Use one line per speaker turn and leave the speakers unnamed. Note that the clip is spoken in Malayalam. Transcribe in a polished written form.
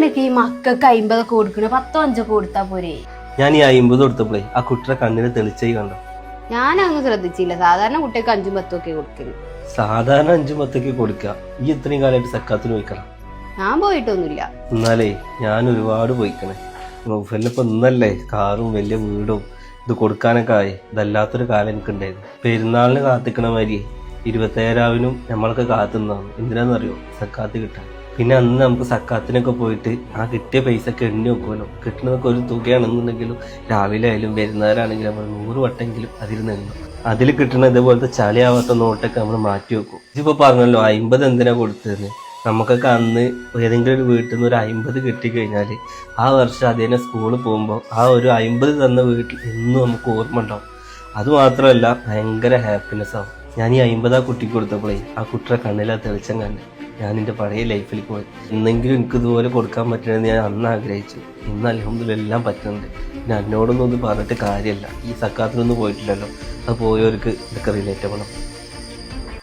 എന്തിനൊക്കെ ഈ മക്കൾക്ക് 50 കൊടുക്കണ 10 5 കൊടുത്താ പോരെ?
ഞാൻ ഈ 50 കൊടുത്തപ്പോഴേ ആ കുട്ടിയുടെ കണ്ണിന് തെളിച്ചേ കണ്ടോ?
ഞാനൊന്നും ശ്രദ്ധിച്ചില്ല. സാധാരണ കുട്ടികൾക്ക് 5 10 ഒക്കെ കൊടുക്കല്.
സാധാരണ 5 10 കൊടുക്കുക. ഈ ഇത്രയും കാലമായിട്ട് സക്കാത്തിന് പോയിക്കണം.
ഞാൻ പോയിട്ടൊന്നുമില്ല.
എന്നാലേ ഞാൻ ഒരുപാട് പോയിക്കണേ. ഇപ്പൊ ഇന്നല്ലേ കാറും വലിയ വീടും ഇത് കൊടുക്കാനൊക്കെ ആയി. ഇതല്ലാത്തൊരു കാലം എനിക്കുണ്ടായിരുന്നു. പെരുന്നാളിന് കാത്തിക്കണ മാതിരി 27,000 നമ്മളൊക്കെ കാത്തുന്നതാണ്. എന്തിനാന്നറിയോ? സക്കാത്ത് കിട്ടാൻ. പിന്നെ അന്ന് നമുക്ക് സക്കാത്തിനൊക്കെ പോയിട്ട് ആ കിട്ടിയ പൈസ ഒക്കെ എണ്ണി വെക്കുമല്ലോ. കിട്ടുന്നതൊക്കെ ഒരു തുകയാണെന്നുണ്ടെങ്കിലും രാവിലെ ആയാലും വരുന്നവരാണെങ്കിലും നമ്മൾ 100 വട്ടെങ്കിലും അതിൽ നിന്ന് അതിൽ കിട്ടുന്ന ഇതേപോലത്തെ ചളിയാവാത്ത നോട്ടൊക്കെ നമ്മൾ മാറ്റി വെക്കും. ഇതിപ്പോ പറഞ്ഞല്ലോ 50 എന്തിനാ കൊടുത്തതെന്ന്. നമുക്കൊക്കെ അന്ന് ഏതെങ്കിലും ഒരു വീട്ടിൽ നിന്ന് ഒരു 50 കിട്ടിക്കഴിഞ്ഞാൽ ആ വർഷം അതിനെ സ്കൂളിൽ പോകുമ്പോൾ ആ ഒരു 50 തന്ന വീട്ടിൽ എന്നും നമുക്ക് ഓർമ്മ ഉണ്ടാവും. അതുമാത്രമല്ല ഭയങ്കര ഹാപ്പിനെസ് ആവും. ഞാൻ ഈ 50 ആ കുട്ടിക്ക് കൊടുത്തപ്പോഴേ ആ കുട്ടിയുടെ കണ്ണിലാ തെളിച്ചം കണ്ട് ഞാൻ എൻ്റെ പഴയ ലൈഫിലേക്ക് പോയി. എന്നെങ്കിലും എനിക്ക് ഇതുപോലെ കൊടുക്കാൻ പറ്റണമെന്ന് ഞാൻ അന്ന് ആഗ്രഹിച്ചു. ഇന്ന് അൽഹംദുലില്ലാഹ് എല്ലാം പറ്റുന്നുണ്ട്. പിന്നെ എന്നോടൊന്നും ഇത് പറഞ്ഞിട്ട് കാര്യമല്ല. ഈ സക്കാത്തിനൊന്നും പോയിട്ടില്ലല്ലോ. അത് പോയവർക്ക് ഇതൊക്കെ റിലേറ്റബിൾ ആണ്.